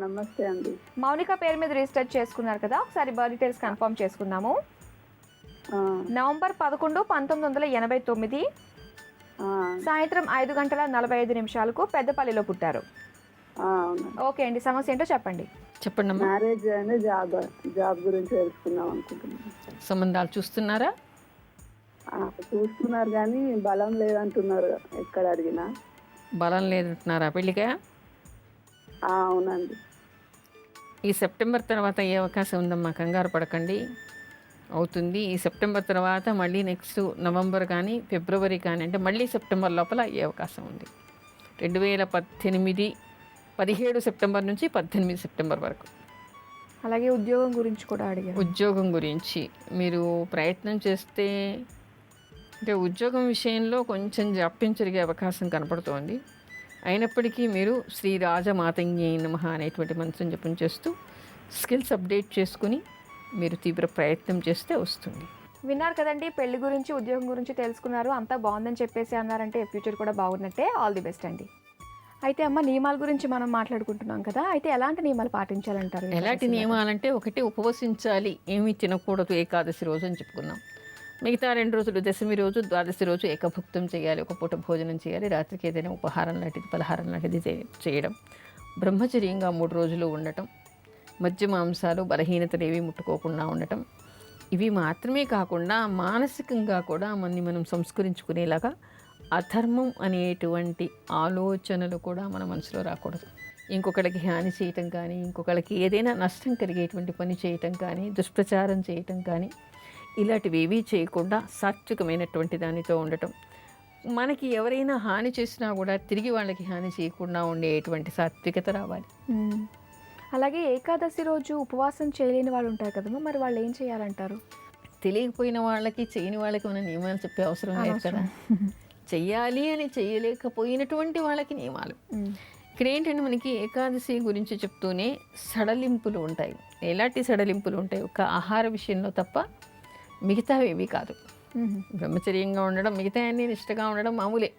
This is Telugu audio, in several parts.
నమస్తే అండి. మౌనిక పేరు మీద రిజిస్టర్ చేసుకున్నారు కదా, ఒకసారి బర్త్ డీటెయిల్స్ కన్ఫర్మ్ చేసుకుందాము. ఆ! నవంబర్ 11, 1989 ఆ! సాయంత్రం 5:45 పెద్దపల్లిలో పుట్టారు. అవునండి. ఓకే అండి, సమస్య ఏంటో చెప్పండి. చెప్పండమ్మా. మ్యారేజ్ అని జాబ్ గురించి తెలుసుకుందాం అనుకుంటున్నాను. సంబంధాలు చూస్తున్నారా? ఆ! చూస్తున్నారు గానీ బలం లేదంటున్నారు ఎక్కడ అడిగినా. బలం లేదంటున్నారా పెళ్ళిగా? అవునండి. ఈ సెప్టెంబర్ తర్వాత ఏ అవకాశం ఉందమ్మా? కంగారు పడకండి, అవుతుంది. ఈ సెప్టెంబర్ తర్వాత మళ్ళీ నెక్స్ట్ నవంబర్ కానీ ఫిబ్రవరి కానీ, అంటే మళ్ళీ సెప్టెంబర్ లోపల అయ్యే అవకాశం ఉంది. 2018 17 సెప్టెంబర్ నుంచి 18 సెప్టెంబర్ వరకు. అలాగే ఉద్యోగం గురించి కూడా అడిగారు. ఉద్యోగం గురించి మీరు ప్రయత్నం చేస్తే, అంటే ఉద్యోగం విషయంలో కొంచెం జాప్యం జరిగే అవకాశం కనపడుతోంది. అయినప్పటికీ మీరు శ్రీ రాజమాతంగి నమః అనేటువంటి మంత్రం జపం చేస్తూ స్కిల్స్ అప్డేట్ చేసుకుని మీరు తీవ్ర ప్రయత్నం చేస్తే వస్తుంది. విన్నారు కదండి, పెళ్లి గురించి ఉద్యోగం గురించి తెలుసుకున్నారు, అంతా బాగుందని చెప్పేసి అన్నారంటే ఫ్యూచర్ కూడా బాగున్నట్టే. ఆల్ ది బెస్ట్ అండి. అయితే అమ్మ, నియమాల గురించి మనం మాట్లాడుకుంటున్నాం కదా, అయితే ఎలాంటి నియమాలు పాటించాలంటారు? ఎలాంటి నియమాలంటే, ఒకటి ఉపవసించాలి, ఏమీ తినకూడదు ఏకాదశి రోజు అని చెప్పుకున్నాం. మిగతా 2 రోజులు దశమి రోజు, ద్వాదశి రోజు ఏకభుక్తం చేయాలి, ఒక పూట భోజనం చేయాలి, రాత్రికి ఏదైనా ఉపహారం లాంటిది పలహారం లాంటిది చేయడం. బ్రహ్మచర్యంగా 3 రోజులు ఉండటం, మధ్య మాంసాలు బలహీనతలు ఏవి ముట్టుకోకుండా ఉండటం. ఇవి మాత్రమే కాకుండా మానసికంగా కూడా మనం సంస్కరించుకునేలాగా అధర్మం అనేటువంటి ఆలోచనలు కూడా మన మనసులో రాకూడదు. ఇంకొకరికి హాని చేయటం కానీ, ఇంకొకరికి ఏదైనా నష్టం కలిగేటువంటి పని చేయటం కానీ, దుష్ప్రచారం చేయటం కానీ, ఇలాంటివి ఏవీ చేయకుండా సాత్వికమైనటువంటి దానితో ఉండటం. మనకి ఎవరైనా హాని చేసినా కూడా తిరిగి వాళ్ళకి హాని చేయకుండా ఉండేటువంటి సాత్వికత రావాలి. అలాగే ఏకాదశి రోజు ఉపవాసం చేయలేని వాళ్ళు ఉంటారు కదమ్మా, మరి వాళ్ళు ఏం చేయాలంటారు? తెలియకపోయిన వాళ్ళకి, చేయని వాళ్ళకి మన నియమాలు చెప్పే అవసరం లేదు కదా. చెయ్యాలి అని చేయలేకపోయినటువంటి వాళ్ళకి నియమాలు. ఇక్కడ ఏంటంటే, మనకి ఏకాదశి గురించి చెప్తూనే సడలింపులు ఉంటాయి. ఎలాంటి సడలింపులు ఉంటాయి? ఒక ఆహార విషయంలో తప్ప మిగతావి ఏవి కాదు. బ్రహ్మచర్యంగా ఉండడం, మిగతా అన్ని నిష్టగా ఉండడం మామూలే,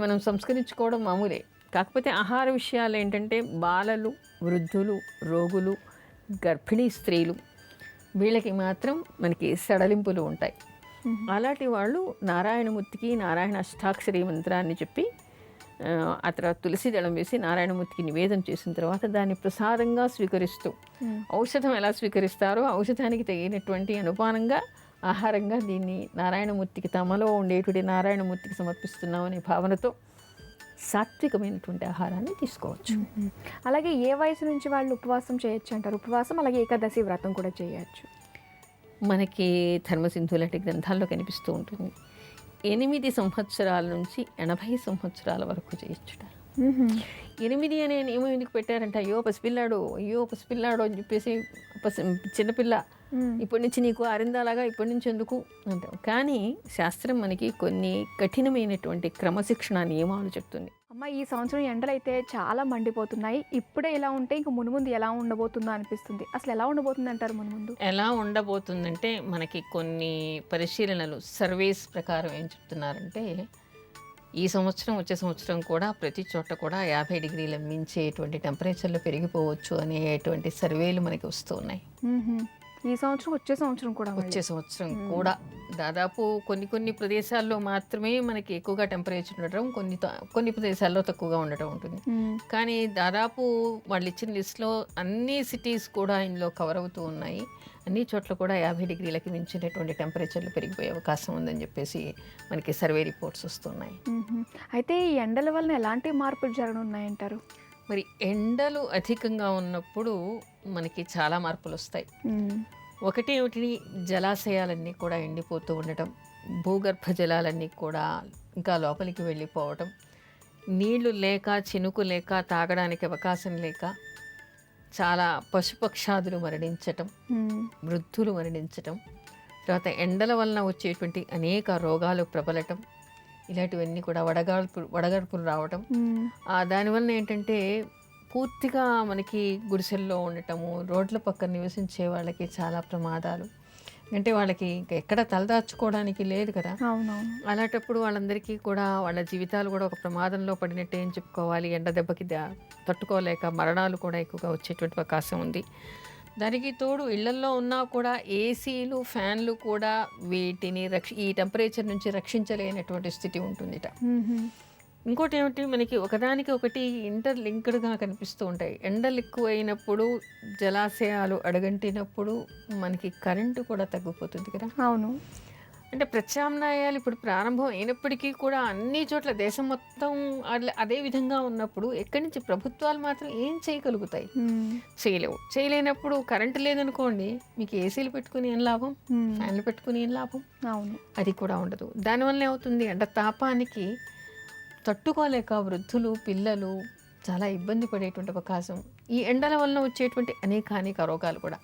మనం సంస్కరించుకోవడం మామూలే. కాకపోతే ఆహార విషయాలు ఏంటంటే, బాలలు, వృద్ధులు, రోగులు, గర్భిణీ స్త్రీలు, వీళ్ళకి మాత్రం మనకి సడలింపులు ఉంటాయి. అలాంటి వాళ్ళు నారాయణమూర్తికి నారాయణ అష్టాక్షరి మంత్రాన్ని చెప్పి, ఆ తర్వాత తులసి దళం వేసి నారాయణమూర్తికి నివేదన చేసిన తర్వాత దాన్ని ప్రసాదంగా స్వీకరిస్తూ, ఔషధం ఎలా స్వీకరిస్తారో ఔషధానికి తగినటువంటి అనుపానంగా ఆహారంగా దీన్ని నారాయణమూర్తికి, తమలో ఉండేటువంటి నారాయణమూర్తికి సమర్పిస్తున్నాం అనే భావనతో సాత్వికమైనటువంటి ఆహారాన్ని తీసుకోవచ్చు. అలాగే ఏ వయసు నుంచి వాళ్ళు ఉపవాసం చేయొచ్చు అంటారు? ఉపవాసం, అలాగే ఏకాదశి వ్రతం కూడా చేయొచ్చు. మనకి ధర్మసింధు లాంటి గ్రంథాల్లో కనిపిస్తూ ఉంటుంది. 8 సంవత్సరాల నుంచి 80 సంవత్సరాల వరకు చేయొచ్చుట. 8 అనే నియమం ఎందుకు పెట్టారంటే, అయ్యో పసిపిల్లాడు అని చెప్పేసి, చిన్నపిల్ల ఇప్పటి నుంచి నీకు అరిందాలాగా ఇప్పటి నుంచి ఎందుకు అంటాం. కానీ శాస్త్రం మనకి కొన్ని కఠినమైనటువంటి క్రమశిక్షణ నియమాలు చెప్తుంది. అమ్మ, ఈ సంవత్సరం ఎండలు అయితే చాలా మండిపోతున్నాయి. ఇప్పుడే ఇలా ఉంటే ఇంక మున్ముందు ఎలా ఉండబోతుందో అనిపిస్తుంది. అసలు ఎలా ఉండబోతుంది అంటారు మున్ముందు? ఎలా ఉండబోతుందంటే, మనకి కొన్ని పరిశీలనలు, సర్వేస్ ప్రకారం ఏం చెప్తున్నారంటే, ఈ సంవత్సరం వచ్చే సంవత్సరం కూడా ప్రతి చోట కూడా 50 డిగ్రీల మించేటువంటి టెంపరేచర్లు పెరిగిపోవచ్చు అనేటువంటి సర్వేలు మనకి వస్తూ ఉన్నాయి. ఈ సంవత్సరం, వచ్చే సంవత్సరం కూడా దాదాపు కొన్ని ప్రదేశాల్లో మాత్రమే మనకి ఎక్కువగా టెంపరేచర్ ఉండటం, కొన్ని ప్రదేశాల్లో తక్కువగా ఉండటం ఉంటుంది. కానీ దాదాపు వాళ్ళు ఇచ్చిన లిస్ట్లో అన్ని సిటీస్ కూడా ఇందులో కవర్ అవుతూ ఉన్నాయి. అన్ని చోట్ల కూడా 50 డిగ్రీలకి మించినటువంటి టెంపరేచర్లు పెరిగిపోయే అవకాశం ఉందని చెప్పేసి మనకి సర్వే రిపోర్ట్స్ వస్తున్నాయి. అయితే ఈ ఎండల వలన ఎలాంటి మార్పులు జరగనున్నాయంటారు? మరి ఎండలు అధికంగా ఉన్నప్పుడు మనకి చాలా మార్పులు వస్తాయి. ఒకటి జలాశయాలన్నీ కూడా ఎండిపోతూ ఉండటం, భూగర్భ జలాలన్నీ కూడా ఇంకా లోపలికి వెళ్ళిపోవటం, నీళ్లు లేక, చినుకు లేక, తాగడానికి అవకాశం లేక చాలా పశుపక్షాదులు మరణించటం, వృద్ధులు మరణించటం, తర్వాత ఎండల వలన వచ్చేటువంటి అనేక రోగాలు ప్రబలటం, ఇలాంటివన్నీ కూడా వడగడుపులు రావటం. దానివల్ల ఏంటంటే, పూర్తిగా మనకి గుడిసెల్లో ఉండటము, రోడ్ల పక్కన నివసించే వాళ్ళకి చాలా ప్రమాదాలు, అంటే వాళ్ళకి ఇంకా ఎక్కడ తలదాచుకోవడానికి లేదు కదా. అవునవును. అలాంటప్పుడు వాళ్ళందరికీ కూడా వాళ్ళ జీవితాలు కూడా ఒక ప్రమాదంలో పడినట్టే అని చెప్పుకోవాలి. ఎండ దెబ్బకి తట్టుకోలేక మరణాలు కూడా ఎక్కువగా వచ్చేటువంటి అవకాశం ఉంది. దానికి తోడు ఇళ్లల్లో ఉన్నా కూడా ఏసీలు, ఫ్యాన్లు కూడా వీటిని ఈ టెంపరేచర్ నుంచి రక్షించలేనటువంటి స్థితి ఉంటుందిట. ఇంకోటి ఏమిటి, మనకి ఒకదానికి ఒకటి ఇంటర్లింక్డ్గా కనిపిస్తూ ఉంటాయి. ఎండలు ఎక్కువైనప్పుడు, జలాశయాలు అడగంటినప్పుడు మనకి కరెంటు కూడా తగ్గిపోతుంది కదా. అవును. అంటే ప్రత్యామ్నాయాలు ఇప్పుడు ప్రారంభం అయినప్పటికీ కూడా అన్ని చోట్ల దేశం మొత్తం అదే విధంగా ఉన్నప్పుడు ఎక్కడి నుంచి ప్రభుత్వాలు మాత్రం ఏం చేయగలుగుతాయి? చేయలేవు. చేయలేనప్పుడు కరెంటు లేదనుకోండి, మీకు ఏసీలు పెట్టుకుని ఏం లాభం, ఫ్యాన్లు పెట్టుకుని ఏం లాభం? అవును. అది కూడా ఉండదు. దానివల్ల ఏమవుతుంది, ఎండ తాపానికి తట్టుకోలేక వృద్ధులు, పిల్లలు చాలా ఇబ్బంది పడేటువంటి అవకాశం. ఈ ఎండల వలన వచ్చేటువంటి అనేక రోగాలు కూడా,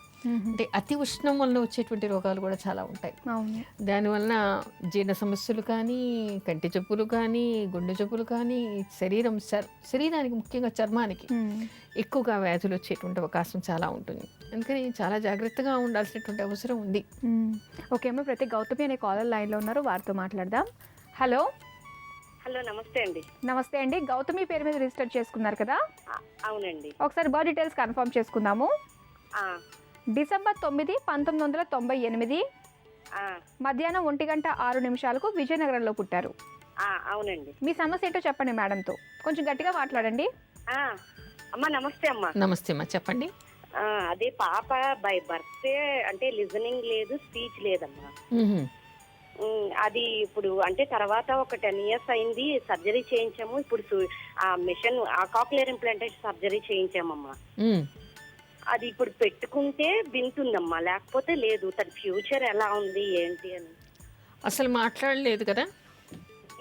అంటే అతి ఉష్ణం వలన వచ్చేటువంటి రోగాలు కూడా చాలా ఉంటాయి. దానివల్ల జీర్ణ సమస్యలు కానీ, కంటి జబ్బులు కానీ, గుండె జబ్బులు కానీ, శరీరానికి ముఖ్యంగా చర్మానికి ఎక్కువగా వ్యాధులు వచ్చేటువంటి అవకాశం చాలా ఉంటుంది. అందుకని చాలా జాగ్రత్తగా ఉండాల్సినటువంటి అవసరం ఉంది. ఓకే అమ్మ, ప్రతి గౌతమి అనే కాలర్ లైన్లో ఉన్నారు, వారితో మాట్లాడదాం. హలో. హలో, నమస్తే అండి. నమస్తే అండి. గౌతమి పేరు మీద రిజిస్టర్ చేసుకున్నారు కదా? అవునండి. ఒకసారి బర్త్ డీటెయిల్స్ కన్ఫర్మ్ చేసుకుందాము. డిసెంబర్ 9, 1998 మధ్యాహ్నం 1:06 విజయనగరంలో పుట్టారు. అవునండి. మీ సమస్య ఏంటో చెప్పండి మేడంతో. కొంచెం గట్టిగా మాట్లాడండి. అమ్మా నమస్తే. అమ్మా నమస్తే అమ్మా, చెప్పండి. అదే పాప బై బర్త్డే అంటే లిజనింగ్ లేదు, స్పీచ్ లేదమ్మా. అది ఇప్పుడు అంటే తర్వాత ఒక 10 years అయింది, సర్జరీ చేయించాము. ఇప్పుడు ఆ మిషన్, ఆ కాక్లియర్ ఇంప్లాంటేషన్ సర్జరీ చేయించామమ్మా. అది ఇప్పుడు పెట్టుకుంటే వింటుందమ్మా, లేకపోతే లేదు. తన ఫ్యూచర్ ఎలా ఉంది ఏంటి అని అసలు మాట్లాడలేదు కదా.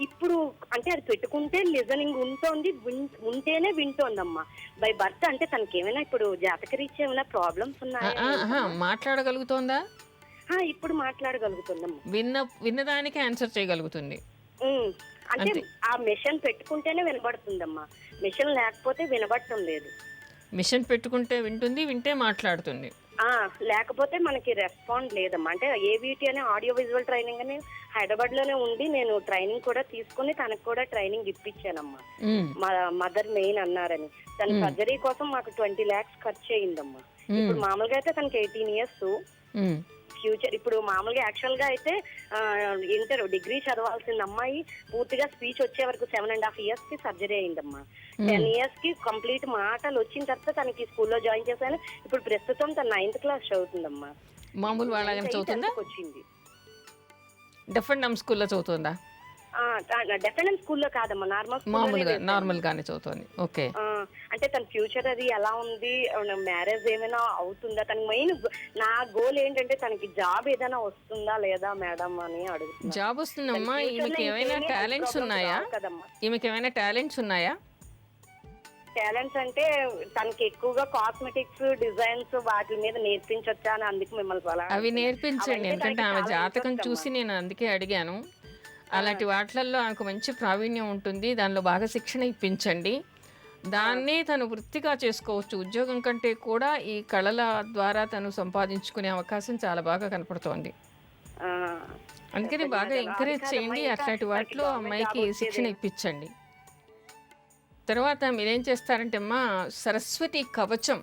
ఇప్పుడు అంటే అది పెట్టుకుంటే లిజనింగ్ ఉంటుంది, ఉంటేనే వింటోందమ్మా. బై బర్త్ అంటే తనకి ఏమైనా ఇప్పుడు జాతకరీత్యా ఏమైనా ప్రాబ్లమ్స్ ఉన్నాయా? మాట్లాడగలుగుతోందా? ఇప్పుడు మాట్లాడగలుగుతుందమ్మా. విన్నదానికి ఆన్సర్ చేయగలుగుతుంది. అంటే ఆ మిషన్ పెట్టుకుంటేనే వినబడుతుందమ్మా, మిషన్ లేకపోతే వినబడటం లేదు. మిషన్ పెట్టుకుంటే వింటుంది, వింటే మాట్లాడుతుంది, లేకపోతే మనకి రెస్పాండ్ లేదమ్మా. అంటే ఏవిటి అనే ఆడియో విజువల్ ట్రైనింగ్ అని హైదరాబాద్ లోనే ఉంది. నేను ట్రైనింగ్ కూడా తీసుకుని తనకు కూడా ట్రైనింగ్ ఇప్పించానమ్మా. మా మదర్ మెయిన్ అన్నారని. తన సర్జరీ కోసం మాకు 20 lakhs ఖర్చు అయిందమ్మా. ఇప్పుడు మామూలుగా అయితే తనకి 18 years. ఫ్యూచర్ ఇప్పుడు మామూలుగా యాక్చువల్ గా అయితే డిగ్రీ చదవాల్సిన అమ్మాయి పూర్తిగా స్పీచ్ వచ్చే వరకు 7.5 years కి సర్జరీ అయిందమ్మా. 10 years కి కంప్లీట్ మాటలు వచ్చిన తర్వాత తనకి స్కూల్లో జాయిన్ చేశాను. ఇప్పుడు ప్రస్తుతం తన 9th class చదువుతుందమ్మా. మామూలు వాళ్ళని చదువుతుందా? వచ్చింది. డెఫ్ అండ్ డమ్ స్కూల్లో చదువుతుందా? డెఫినెట్ స్కూల్లో కాదమ్మా, నార్మల్ గానే చదువుతుంది. ఓకే. అంటే తన ఫ్యూచర్ అది ఎలా ఉంది, మ్యారేజ్ ఏమైనా అవుతుందా? తనకి మెయిన్ నా గోల్ ఏంటంటే తనకి జాబ్ ఏదైనా వస్తుందా లేదా మేడం అని అడుగుతున్నా. జాబ్ వస్తుందమ్మా. ఈమెకి ఏమైనా టాలెంట్స్ ఉన్నాయా? టాలెంట్స్ అంటే తనకి ఎక్కువగా కాస్మెటిక్స్ డిజైన్స్ వాటి మీద నేర్పించొచ్చా అని అందుకు మిమ్మల్ని అవి నేర్పించండి. ఎందుకంటే ఆమె జాతకం చూసి నేను అందుకే అడిగాను. అలాంటి వాటిల్లో ఆమెకు మంచి ప్రావీణ్యం ఉంటుంది, దానిలో బాగా శిక్షణ ఇప్పించండి. దాన్నే తను వృత్తిగా చేసుకోవచ్చు. ఉద్యోగం కంటే కూడా ఈ కళల ద్వారా తను సంపాదించుకునే అవకాశం చాలా బాగా కనపడుతోంది. అందుకని బాగా ఎంకరేజ్ చేయండి. అట్లాంటి వాటిలో అమ్మాయికి శిక్షణ ఇప్పించండి. తర్వాత మీరేం చేస్తారంటే అమ్మా, సరస్వతి కవచం,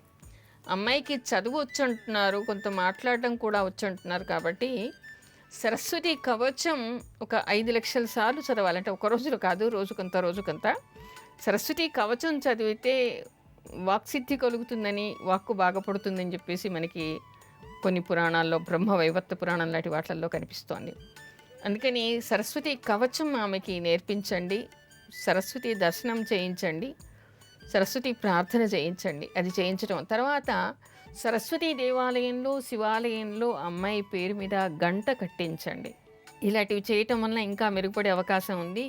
అమ్మాయికి చదువు వచ్చు అంటున్నారు, కొంత మాట్లాడడం కూడా వచ్చు అంటున్నారు. కాబట్టి సరస్వతి కవచం ఒక 5 లక్షల సార్లు చదవాలంటే ఒక రోజులో కాదు, రోజుకంత సరస్వతి కవచం చదివితే వాక్సిద్ధి కలుగుతుందని, వాక్కు బాగా పడుతుందని చెప్పేసి మనకి కొన్ని పురాణాల్లో, బ్రహ్మ వైవర్త పురాణం లాంటి వాటిల్లో కనిపిస్తోంది. అందుకని సరస్వతి కవచం ఆమెకి నేర్పించండి, సరస్వతి దర్శనం చేయించండి, సరస్వతి ప్రార్థన చేయించండి. అది చేయించడం తర్వాత సరస్వతి దేవాలయంలో, శివాలయంలో అమ్మాయి పేరు మీద గంట కట్టించండి. ఇలాంటివి చేయటం వల్ల ఇంకా మెరుగుపడే అవకాశం ఉంది.